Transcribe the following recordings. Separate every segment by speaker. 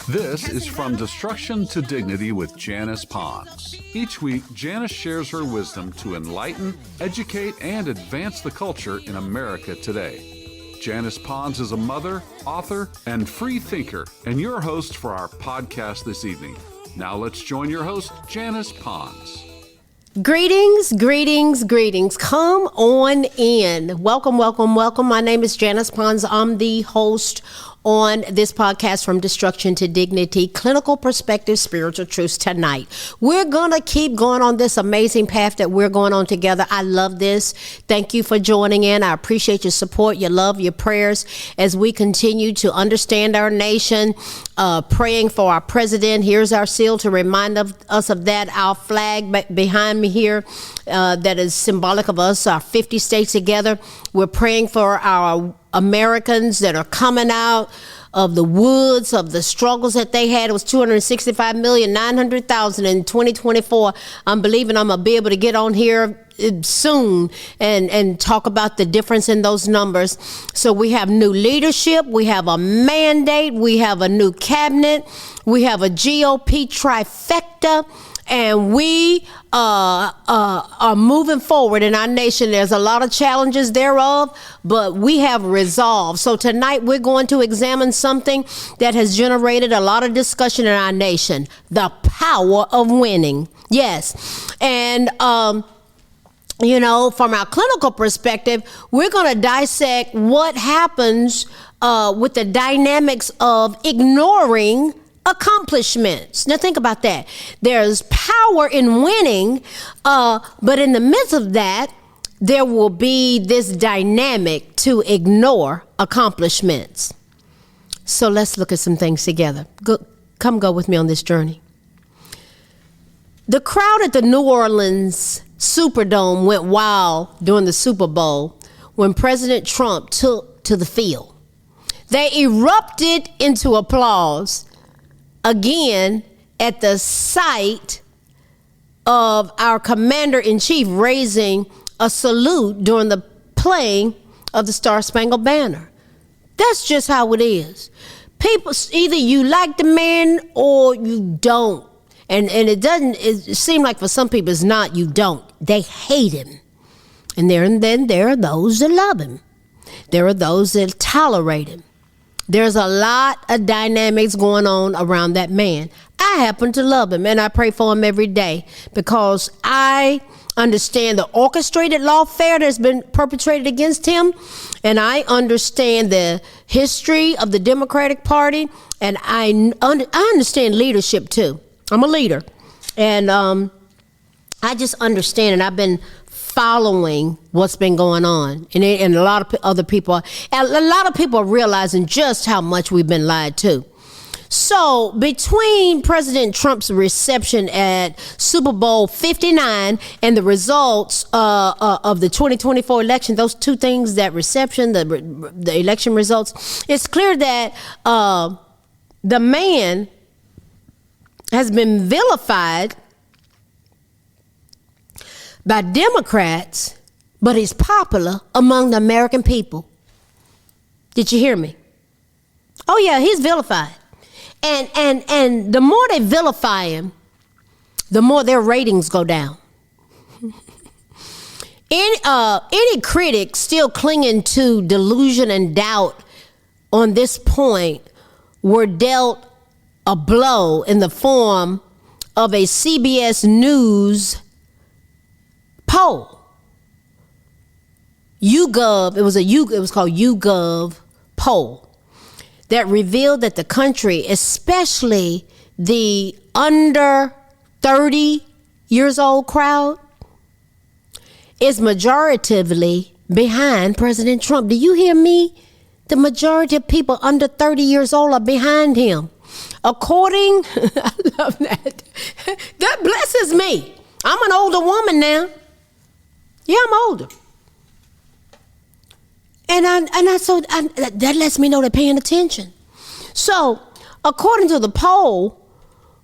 Speaker 1: This is From Destruction to Dignity with Janice Pons. Each week, Janice shares her wisdom to enlighten, educate, and advance the culture in America today. Janice Pons is a mother, author, and free thinker, and your host for our podcast this evening. Now let's join your host, Janice Pons.
Speaker 2: Greetings. Come on in. Welcome. My name is Janice Pons. I'm the host on this podcast, From Destruction to Dignity, Clinical Perspective, Spiritual Truths tonight. We're going to keep going on this amazing path that we're going on together. I love this. Thank you for joining in. I appreciate your support, your love, your prayers as we continue to understand our nation, praying for our president. Here's our seal to remind us of that. Our flag behind me here that is symbolic of us, our 50 states together. We're praying for our Americans that are coming out of the woods, of the struggles that they had. It was 265,900,000 in 2024. I'm believing I'm going to be able to get on here soon and talk about the difference in those numbers. So we have new leadership. We have a mandate. We have a new cabinet. We have a GOP trifecta. And we are moving forward in our nation. There's a lot of challenges thereof, but we have resolve. So tonight we're going to examine something that has generated a lot of discussion in our nation: the power of winning. Yes. And, from our clinical perspective, we're going to dissect what happens with the dynamics of ignoring accomplishments. Now think about that. There's power in winning, but in the midst of that, there will be this dynamic to ignore accomplishments. So let's look at some things together. Come go with me on this journey. The crowd at the New Orleans Superdome went wild during the Super Bowl when President Trump took to the field. They erupted into applause again at the sight of our commander-in-chief raising a salute during the playing of the Star-Spangled Banner. That's just how it is. People, either you like the man or you don't. And it seems like for some people it's not, you don't. They hate him. And then there are those that love him. There are those that tolerate him. There's a lot of dynamics going on around that man. I happen to love him, and I pray for him every day because I understand the orchestrated lawfare that's been perpetrated against him, and I understand the history of the Democratic Party, and I understand leadership too. I'm a leader, and I just understand, and I've been following what's been going on, and a lot of other people, are realizing just how much we've been lied to. So between President Trump's reception at Super Bowl 59 and the results of the 2024 election, those two things, that reception, the election results, it's clear that the man has been vilified by Democrats, but he's popular among the American people. Did you hear me? Oh yeah, he's vilified. And the more they vilify him, the more their ratings go down. Any critic still clinging to delusion and doubt on this point were dealt a blow in the form of a CBS News poll. YouGov, it was called YouGov poll that revealed that the country, especially the under 30 years old crowd, is majoritively behind President Trump. Do you hear me? The majority of people under 30 years old are behind him. According, I love that. That blesses me. I'm an older woman now. Yeah, I'm older. And that lets me know they're paying attention. So, according to the poll,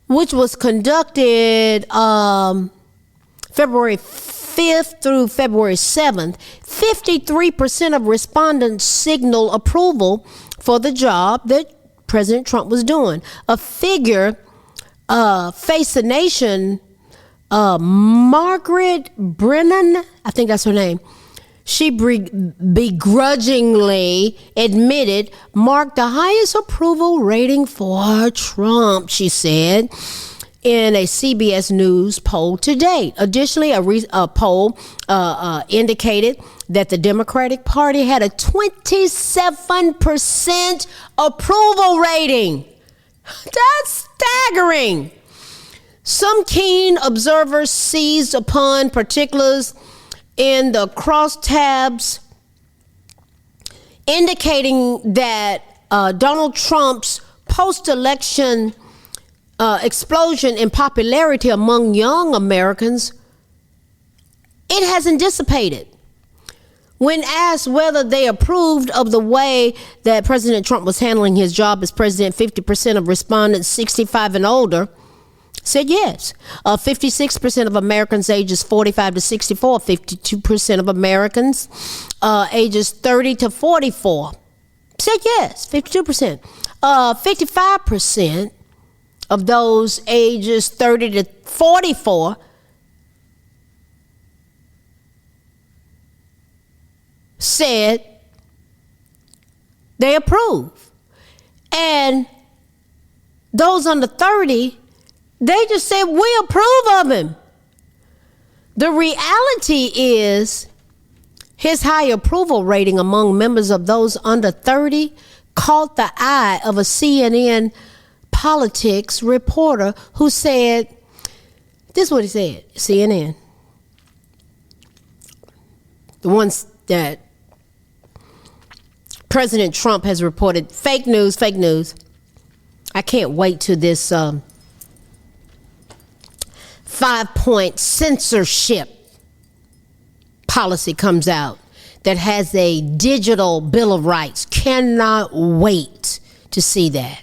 Speaker 2: which was conducted February 5th through February 7th, 53% of respondents signal approval for the job that President Trump was doing. A figure, Face the Nation, Margaret Brennan, I think that's her name. She begrudgingly admitted marked the highest approval rating for Trump, she said, in a CBS News poll to date. Additionally, a poll indicated that the Democratic Party had a 27% approval rating. That's staggering. Some keen observers seized upon particulars in the crosstabs indicating that Donald Trump's post-election explosion in popularity among young Americans, it hasn't dissipated. When asked whether they approved of the way that President Trump was handling his job as president, 50% of respondents 65 and older said yes. 56% of Americans ages 45 to 64, 52% of Americans ages 30 to 44 said yes, 52%. 55% of those ages 30 to 44 said they approve. And those under 30, they just said, we approve of him. The reality is his high approval rating among members of those under 30 caught the eye of a CNN politics reporter who said, this is what he said, CNN. The ones that President Trump has reported, fake news. I can't wait till this 5-point censorship policy comes out that has a digital Bill of Rights. Cannot wait to see that.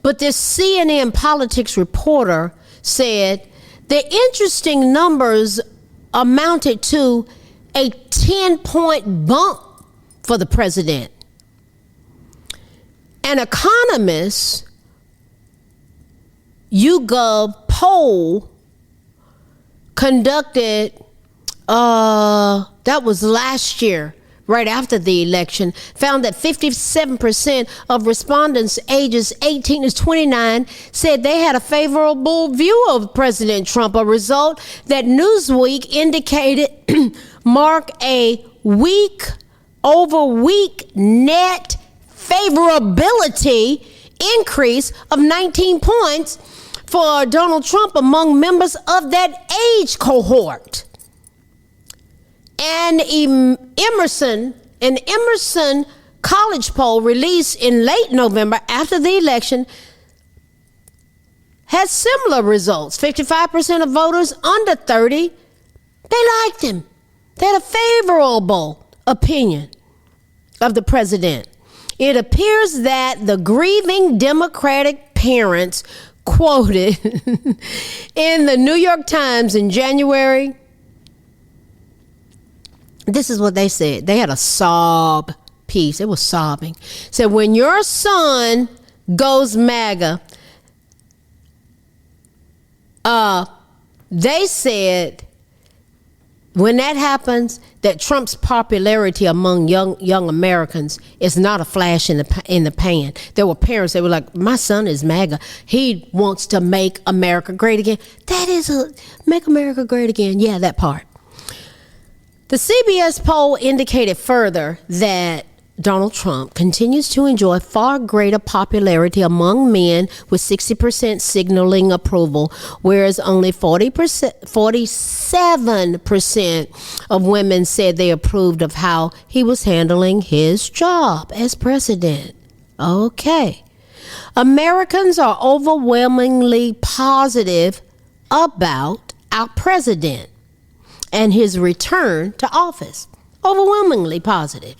Speaker 2: But this CNN politics reporter said the interesting numbers amounted to a 10-point bump for the president. An economist YouGov poll conducted, that was last year, right after the election, found that 57% of respondents ages 18 to 29 said they had a favorable view of President Trump, a result that Newsweek indicated mark a week-over-week net favorability increase of 19 points for Donald Trump among members of that age cohort. And an Emerson College poll released in late November after the election had similar results. 55% of voters under 30, they liked him. They had a favorable opinion of the president. It appears that the grieving Democratic parents quoted in the New York Times in January, this is what they said. They had a sob piece. It was sobbing. Said, when your son goes MAGA, they said when that happens, that Trump's popularity among young Americans is not a flash in the pan. There were parents that were like, my son is MAGA. He wants to make America great again. That is make America great again. Yeah, that part. The CBS poll indicated further that Donald Trump continues to enjoy far greater popularity among men, with 60% signaling approval, whereas only 47% of women said they approved of how he was handling his job as president. Okay. Americans are overwhelmingly positive about our president and his return to office. Overwhelmingly positive.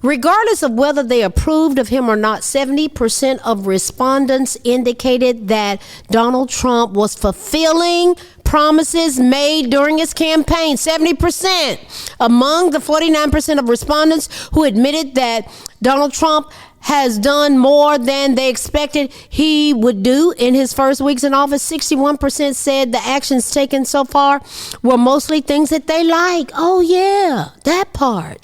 Speaker 2: Regardless of whether they approved of him or not, 70% of respondents indicated that Donald Trump was fulfilling promises made during his campaign. 70% among the 49% of respondents who admitted that Donald Trump has done more than they expected he would do in his first weeks in office. 61% said the actions taken so far were mostly things that they like. Oh, yeah, that part.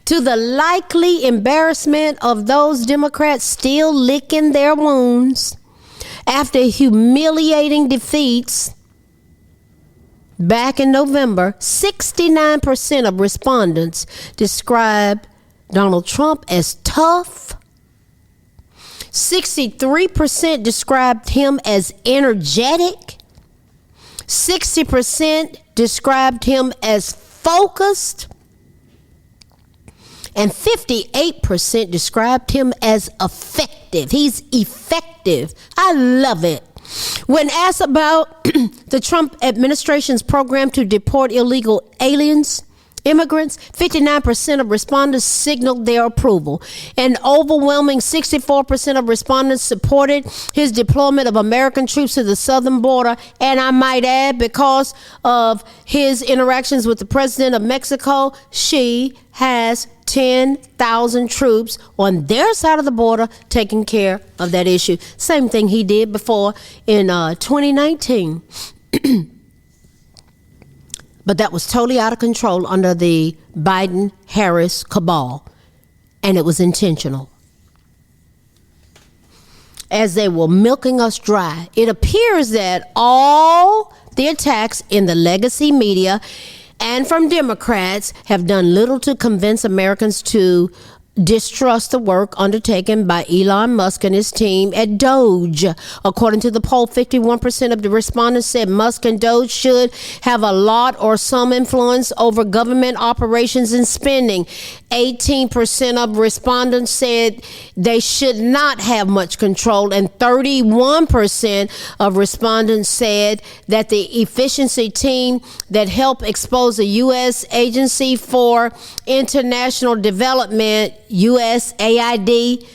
Speaker 2: To the likely embarrassment of those Democrats still licking their wounds after humiliating defeats back in November, 69% of respondents described Donald Trump as tough. 63% described him as energetic. 60% described him as focused. And 58% described him as effective. He's effective. I love it. When asked about the Trump administration's program to deport illegal immigrants, 59% of respondents signaled their approval. An overwhelming 64% of respondents supported his deployment of American troops to the southern border. And I might add, because of his interactions with the president of Mexico, she has 10,000 troops on their side of the border taking care of that issue. Same thing he did before in 2019. But that was totally out of control under the Biden-Harris cabal, and it was intentional. As they were milking us dry, it appears that all the attacks in the legacy media and from Democrats have done little to convince Americans to distrust the work undertaken by Elon Musk and his team at Doge. According to the poll, 51% of the respondents said Musk and Doge should have a lot or some influence over government operations and spending. 18% of respondents said they should not have much control, and 31% of respondents said that the efficiency team that helped expose the U.S. Agency for International Development, USAID,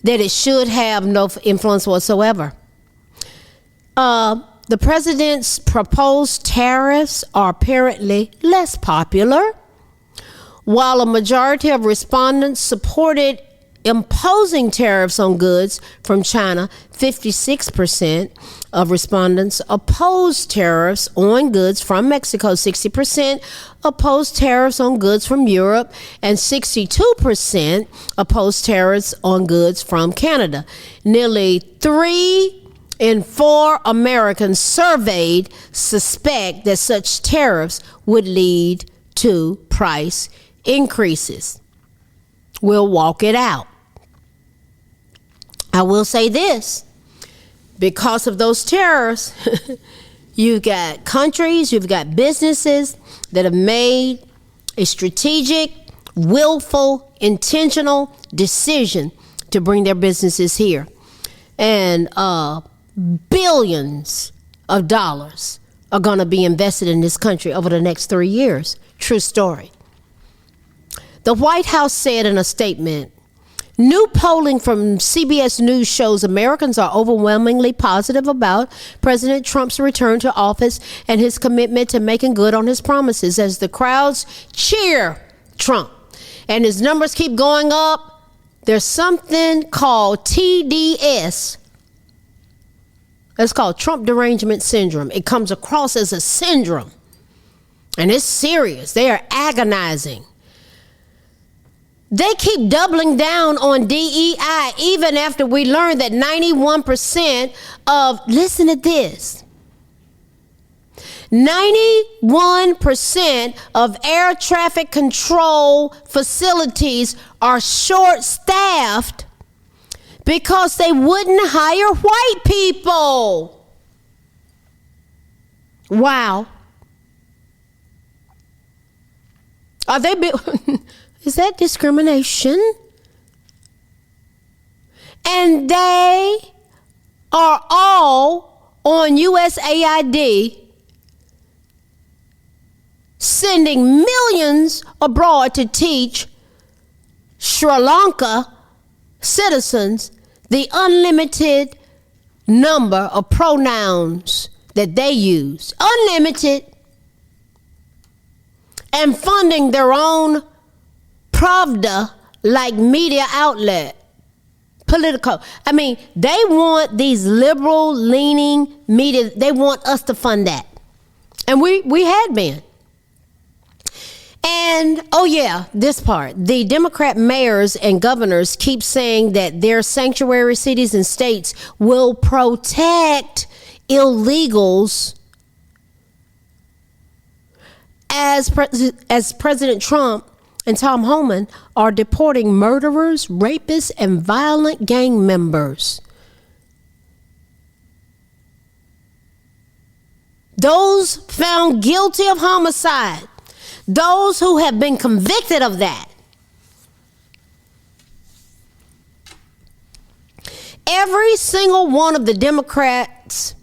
Speaker 2: that it should have no influence whatsoever. The president's proposed tariffs are apparently less popular. While a majority of respondents supported imposing tariffs on goods from China, 56% of respondents opposed tariffs on goods from Mexico, 60% opposed tariffs on goods from Europe, and 62% opposed tariffs on goods from Canada. Nearly 3 in 4 Americans surveyed suspect that such tariffs would lead to price increases. We'll walk it out. I will say this, because of those tariffs, you've got countries, you've got businesses that have made a strategic, willful, intentional decision to bring their businesses here. And billions of dollars are going to be invested in this country over the next 3 years. True story. The White House said in a statement, new polling from CBS News shows Americans are overwhelmingly positive about President Trump's return to office and his commitment to making good on his promises as the crowds cheer Trump. And his numbers keep going up. There's something called TDS. It's called Trump Derangement Syndrome. It comes across as a syndrome. And it's serious. They are agonizing. They keep doubling down on DEI even after we learned that 91% of, listen to this, 91% of air traffic control facilities are short-staffed because they wouldn't hire white people. Wow. Are they... Is that discrimination? And they are all on USAID sending millions abroad to teach Sri Lanka citizens the unlimited number of pronouns that they use. Unlimited. And funding their own Pravda like media outlet, political. I mean, they want these liberal leaning media. They want us to fund that. And we had been. And, oh yeah, this part. The Democrat mayors and governors keep saying that their sanctuary cities and states will protect illegals as President Trump and Tom Homan are deporting murderers, rapists, and violent gang members. Those found guilty of homicide. Those who have been convicted of that. Every single one of the Democrats,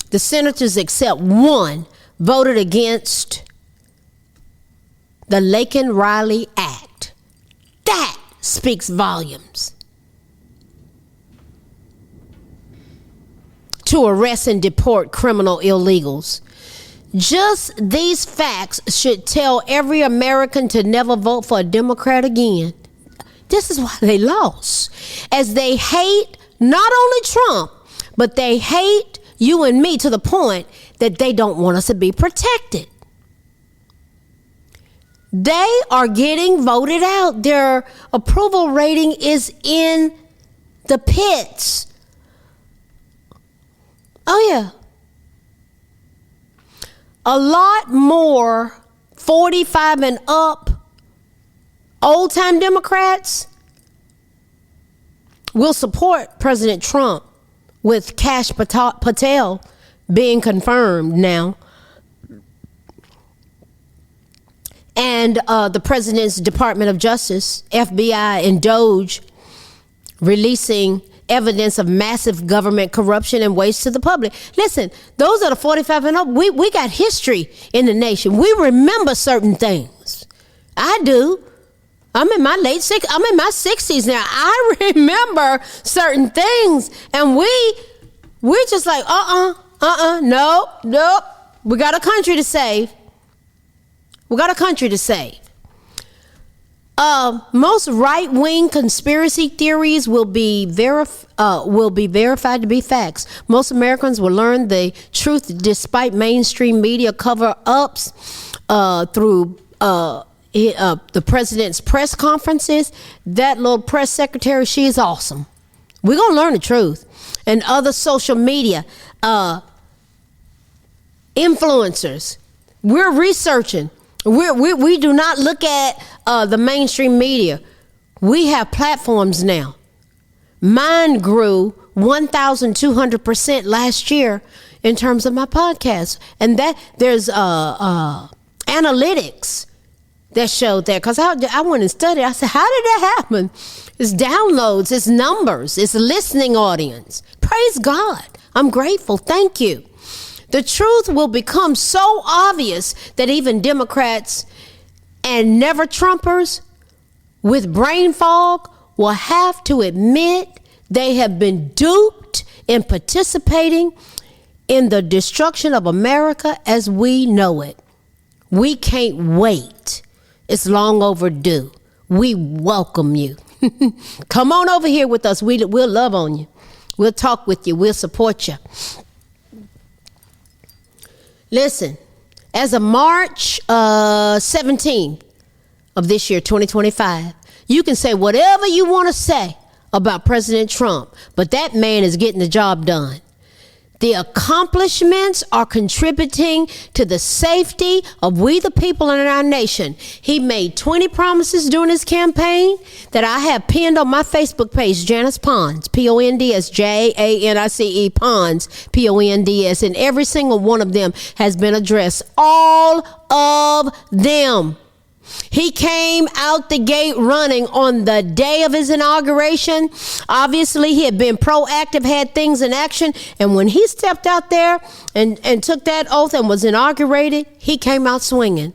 Speaker 2: the senators except one, voted against the Laken Riley Act. That speaks volumes. To arrest and deport criminal illegals. Just these facts should tell every American to never vote for a Democrat again. This is why they lost. As they hate not only Trump, but they hate you and me to the point that they don't want us to be protected. They are getting voted out. Their approval rating is in the pits. Oh, yeah. A lot more 45 and up old-time Democrats will support President Trump, with Kash Patel being confirmed now. And the President's Department of Justice, FBI, and DOJ releasing evidence of massive government corruption and waste to the public. Listen, those are the 45 and up. We got history in the nation. We remember certain things. I do. I'm in my 60s now. I remember certain things, and we're just like, nope. We got a country to save. Most right-wing conspiracy theories will be verified to be facts. Most Americans will learn the truth despite mainstream media cover-ups through the president's press conferences. That little press secretary, she is awesome. We're going to learn the truth. And other social media influencers. We're researching. We do not look at the mainstream media. We have platforms now. Mine grew 1,200% last year in terms of my podcast. And that there's analytics that showed that. Because I went and studied. I said, how did that happen? It's downloads, it's numbers, it's listening audience. Praise God. I'm grateful. Thank you. The truth will become so obvious that even Democrats and never Trumpers with brain fog will have to admit they have been duped in participating in the destruction of America as we know it. We can't wait. It's long overdue. We welcome you. Come on over here with us. We'll love on you. We'll talk with you. We'll support you. Listen, as of March 17th of this year, 2025, you can say whatever you want to say about President Trump, but that man is getting the job done. The accomplishments are contributing to the safety of we the people in our nation. He made 20 promises during his campaign that I have pinned on my Facebook page, Janice Ponds, Ponds, Janice Ponds, Ponds, and every single one of them has been addressed. All of them. He came out the gate running on the day of his inauguration. Obviously, he had been proactive, had things in action. And when he stepped out there and took that oath and was inaugurated, he came out swinging.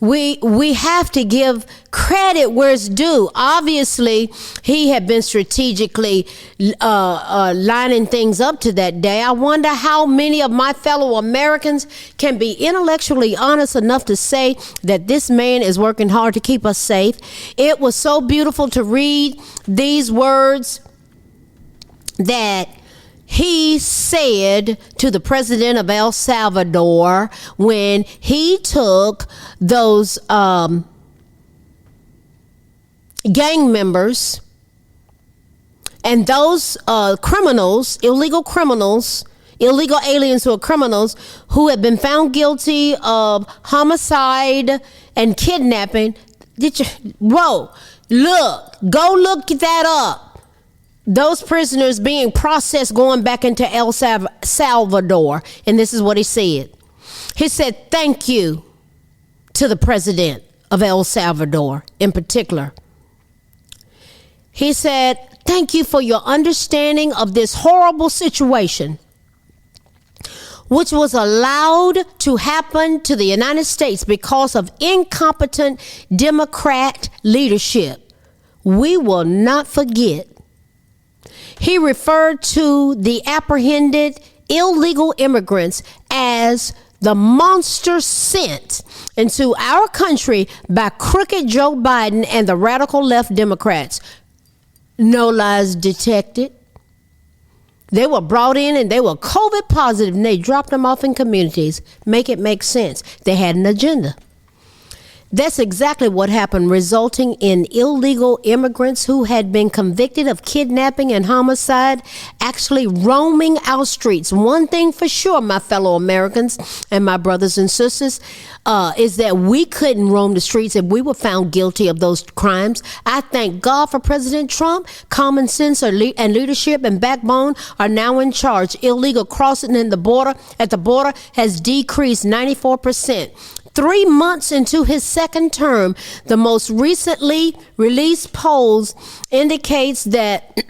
Speaker 2: we have to give credit where it's due. Obviously, he had been strategically lining things up to that day. I wonder how many of my fellow Americans can be intellectually honest enough to say that this man is working hard to keep us safe. It was so beautiful to read these words that he said to the president of El Salvador when he took those gang members and those criminals, illegal aliens who are criminals who have been found guilty of homicide and kidnapping. Go look that up. Those prisoners being processed going back into El Salvador. And this is what he said. He said, thank you to the president of El Salvador in particular. He said, thank you for your understanding of this horrible situation, which was allowed to happen to the United States because of incompetent Democrat leadership. We will not forget. He referred to the apprehended illegal immigrants as the monster sent into our country by crooked Joe Biden and the radical left Democrats. No lies detected. They were brought in and they were COVID positive and they dropped them off in communities. Make it make sense. They had an agenda. That's exactly what happened, resulting in illegal immigrants who had been convicted of kidnapping and homicide actually roaming our streets. One thing for sure, my fellow Americans and my brothers and sisters, is that we couldn't roam the streets if we were found guilty of those crimes. I thank God for President Trump. Common sense and leadership and backbone are now in charge. Illegal crossing at the border has decreased 94%. 3 months into his second term, the most recently released polls indicates that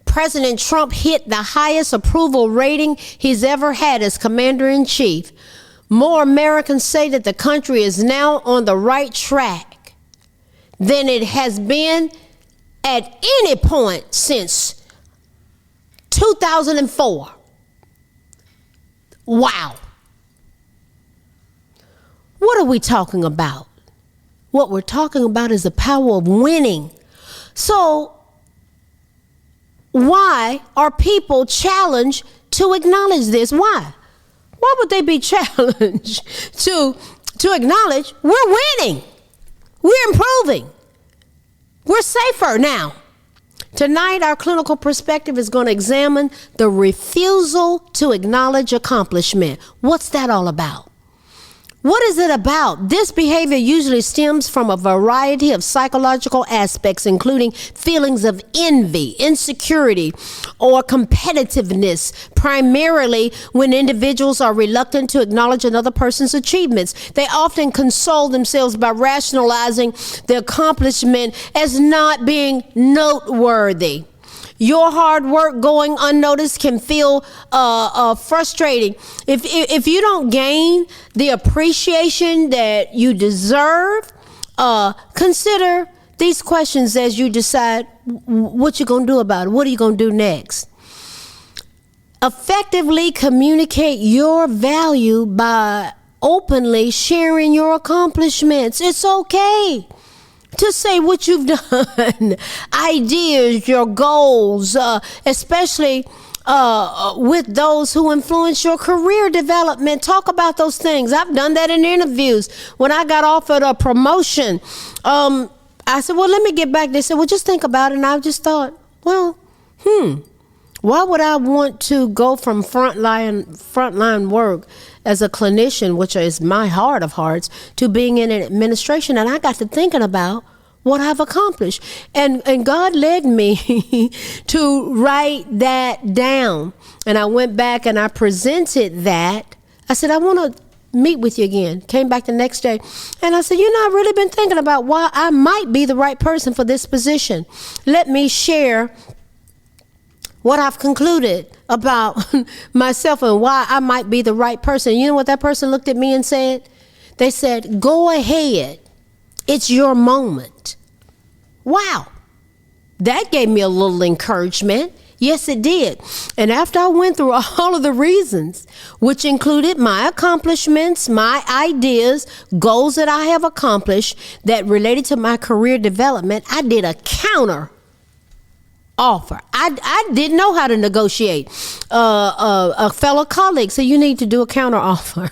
Speaker 2: President Trump hit the highest approval rating he's ever had as commander-in-chief. More Americans say that the country is now on the right track than it has been at any point since 2004. Wow. What are we talking about? What we're talking about is the power of winning. So why are people challenged to acknowledge this? Why? Why would they be challenged to acknowledge we're winning? We're improving. We're safer now. Tonight, our clinical perspective is going to examine the refusal to acknowledge accomplishment. What's that all about? What is it about? This behavior usually stems from a variety of psychological aspects, including feelings of envy, insecurity, or competitiveness, primarily when individuals are reluctant to acknowledge another person's achievements. They often console themselves by rationalizing the accomplishment as not being noteworthy. Your hard work going unnoticed can feel frustrating. If you don't gain the appreciation that you deserve, consider these questions as you decide what you're going to do about it. What are you going to do next? Effectively communicate your value by openly sharing your accomplishments. It's okay to say what you've done, ideas, your goals, especially with those who influence your career development. Talk about those things. I've done that in interviews. When I got offered a promotion, I said, well, let me get back. They said, well, just think about it. And I just thought, well, why would I want to go from frontline work as a clinician, which is my heart of hearts, to being in administration? And I got to thinking about what I've accomplished. And God led me to write that down. And I went back and I presented that. I said, I want to meet with you again. Came back the next day. And I said, I've really been thinking about why I might be the right person for this position. Let me share what I've concluded about myself and why I might be the right person. You know what that person looked at me and said? They said, go ahead. It's your moment. Wow. That gave me a little encouragement. Yes, it did. And after I went through all of the reasons, which included my accomplishments, my ideas, goals that I have accomplished that related to my career development, I did a counter offer. I didn't know how to negotiate. A fellow colleague said, you need to do a counter offer.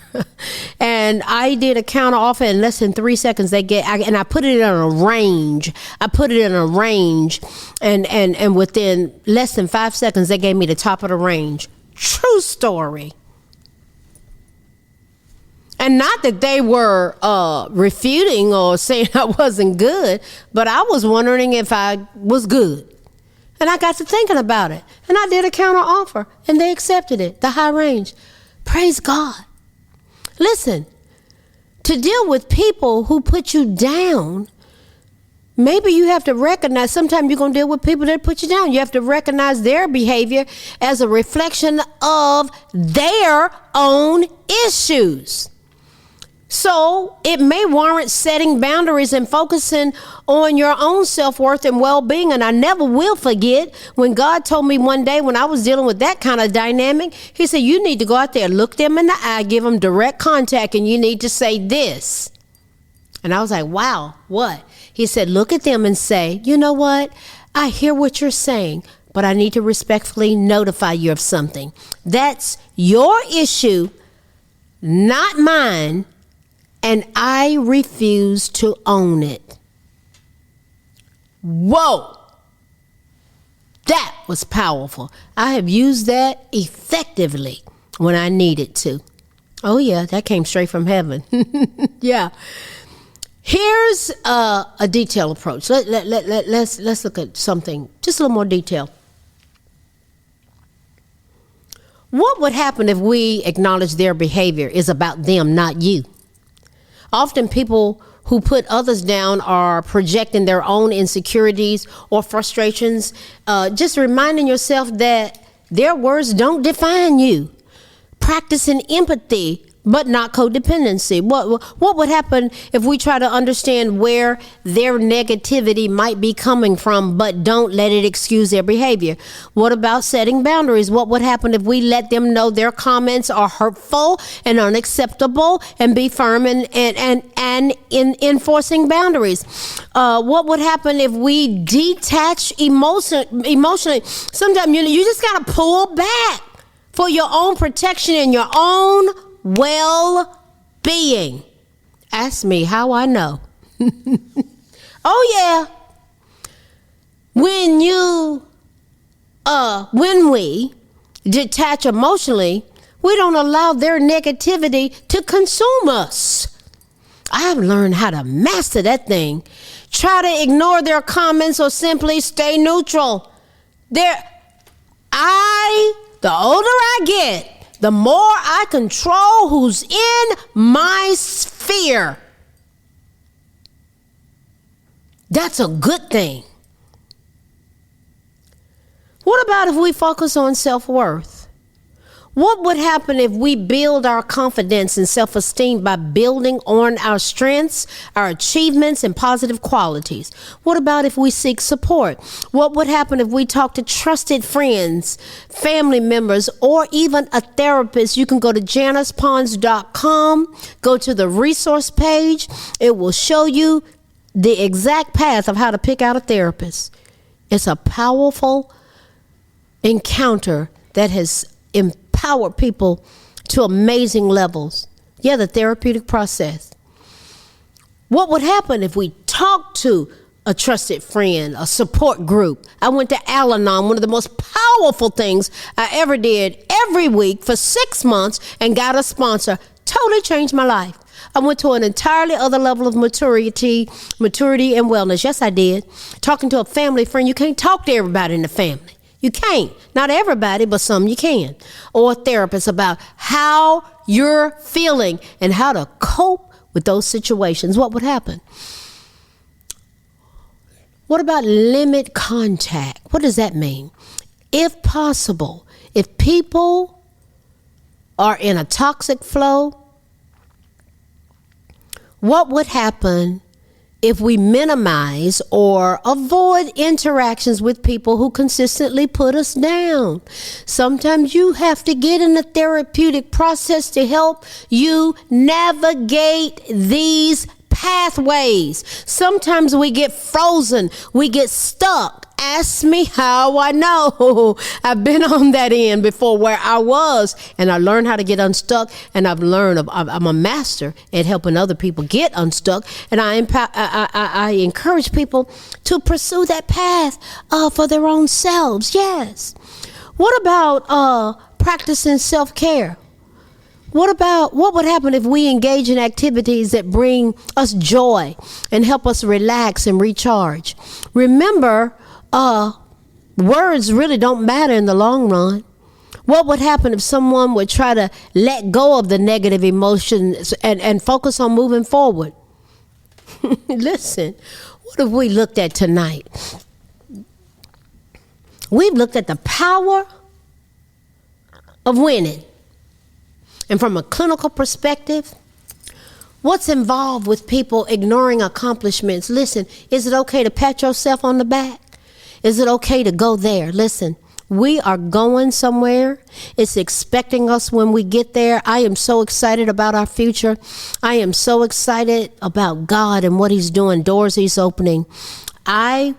Speaker 2: And I did a counter offer in less than 3 seconds. And I put it in a range. And within less than 5 seconds, they gave me the top of the range. True story. And not that they were refuting or saying I wasn't good, but I was wondering if I was good. And I got to thinking about it. And I did a counter offer. And they accepted it, the high range. Praise God. Listen, to deal with people who put you down, maybe you have to recognize, sometimes you're going to deal with people that put you down. You have to recognize their behavior as a reflection of their own issues. So it may warrant setting boundaries and focusing on your own self-worth and well-being. And I never will forget when God told me one day when I was dealing with that kind of dynamic, he said, you need to go out there, look them in the eye, give them direct contact, and you need to say this. And I was like, wow, what? He said, look at them and say, you know what? I hear what you're saying, but I need to respectfully notify you of something. That's your issue, not mine. And I refuse to own it. Whoa. That was powerful. I have used that effectively when I needed to. Oh yeah, that came straight from heaven. Yeah. Here's a detailed approach. Let's look at something, just a little more detail. What would happen if we acknowledge their behavior is about them, not you? Often people who put others down are projecting their own insecurities or frustrations. Just reminding yourself that their words don't define you. Practicing empathy, but not codependency. What would happen if we try to understand where their negativity might be coming from, but don't let it excuse their behavior? What about setting boundaries? What would happen if we let them know their comments are hurtful and unacceptable and be firm and in enforcing boundaries? What would happen if we detach emotionally? Sometimes you just got to pull back for your own protection and your own well-being. Ask me how I know. Oh yeah. When we detach emotionally, we don't allow their negativity to consume us. I've learned how to master that thing. Try to ignore their comments or simply stay neutral. The older I get, the more I control who's in my sphere. That's a good thing. What about if we focus on self-worth? What would happen if we build our confidence and self-esteem by building on our strengths, our achievements, and positive qualities? What about if we seek support? What would happen if we talk to trusted friends, family members, or even a therapist? You can go to JanicePons.com, go to the resource page. It will show you the exact path of how to pick out a therapist. It's a powerful encounter that has empowered people to amazing levels. Yeah, the therapeutic process. What would happen if we talked to a trusted friend, a support group? I went to Al-Anon, one of the most powerful things I ever did, every week for 6 months, and got a sponsor. Totally changed my life. I went to an entirely other level of maturity and wellness. Yes, I did. Talking to a family friend, you can't talk to everybody in the family. You can't. Not everybody, but some you can. Or a therapist about how you're feeling and how to cope with those situations. What would happen? What about limit contact? What does that mean? If possible, if people are in a toxic flow, What would happen if we minimize or avoid interactions with people who consistently put us down? Sometimes you have to get in a therapeutic process to help you navigate these pathways. Sometimes we get frozen, we get stuck. Ask me how I know. I've been on that end before where I was, and I learned how to get unstuck, and I'm a master at helping other people get unstuck, and I encourage people to pursue that path for their own selves. Yes. What about practicing self-care? What would happen if we engage in activities that bring us joy and help us relax and recharge? Remember, words really don't matter in the long run. What would happen if someone would try to let go of the negative emotions and focus on moving forward? Listen, what have we looked at tonight? We've looked at the power of winning. And from a clinical perspective, what's involved with people ignoring accomplishments? Listen, is it okay to pat yourself on the back? Is it okay to go there? Listen, we are going somewhere. It's expecting us when we get there. I am so excited about our future. I am so excited about God and what he's doing, doors he's opening. I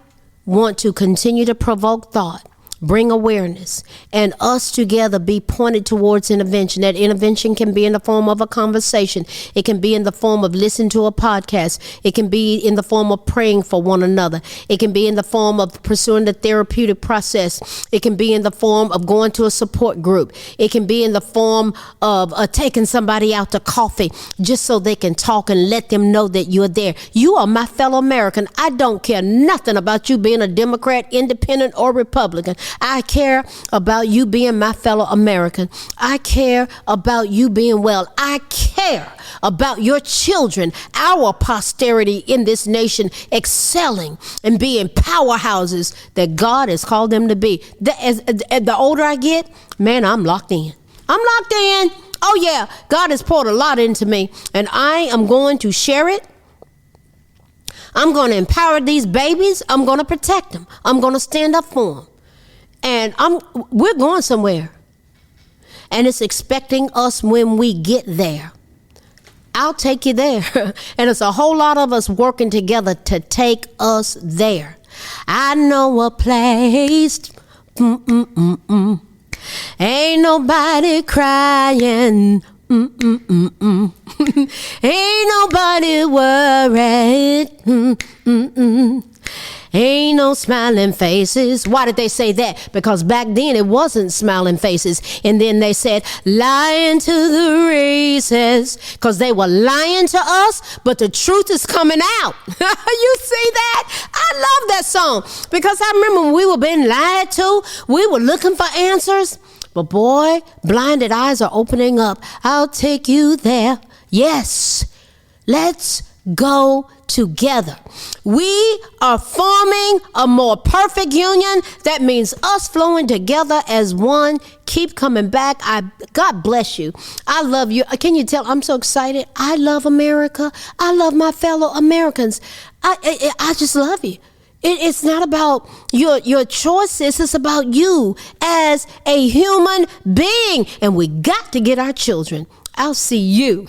Speaker 2: want to continue to provoke thought, bring awareness, and us together be pointed towards intervention. That intervention can be in the form of a conversation. It can be in the form of listening to a podcast. It can be in the form of praying for one another. It can be in the form of pursuing the therapeutic process. It can be in the form of going to a support group. It can be in the form of taking somebody out to coffee just so they can talk and let them know that you're there. You are my fellow American. I don't care nothing about you being a Democrat, Independent, or Republican. I care about you being my fellow American. I care about you being well. I care about your children, our posterity in this nation, excelling and being powerhouses that God has called them to be. The older I get, man, I'm locked in. I'm locked in. Oh yeah, God has poured a lot into me, and I am going to share it. I'm going to empower these babies. I'm going to protect them. I'm going to stand up for them. And we're going somewhere. And it's expecting us when we get there. I'll take you there. And it's a whole lot of us working together to take us there. I know a place. Ain't nobody crying. Ain't nobody worried. Ain't no smiling faces. Why did they say that? Because back then it wasn't smiling faces. And then they said, lying to the races. Because they were lying to us, but the truth is coming out. You see that? I love that song. Because I remember when we were being lied to, we were looking for answers. But boy, blinded eyes are opening up. I'll take you there. Yes, let's go together. We are forming a more perfect union. That means us flowing together as one. Keep coming back. God bless you. I love you. Can you tell I'm so excited? I love America. I love my fellow Americans. I just love you. It's not about your choices. It's about you as a human being. And we got to get our children. I'll see you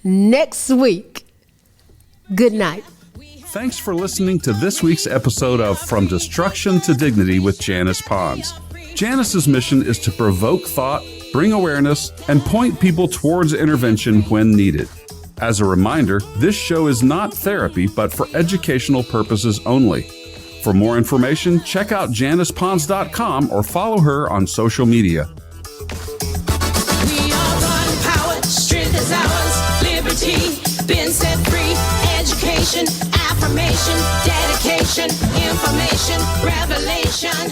Speaker 2: next week. Good night.
Speaker 1: Thanks for listening to this week's episode of From Destruction to Dignity with Janice Pons. Janice's mission is to provoke thought, bring awareness, and point people towards intervention when needed. As a reminder, this show is not therapy, but for educational purposes only. For more information, check out JanicePons.com or follow her on social media.
Speaker 3: We are one power, strength is ours, liberty, been set free, education, affirmation, dedication, information, revelation.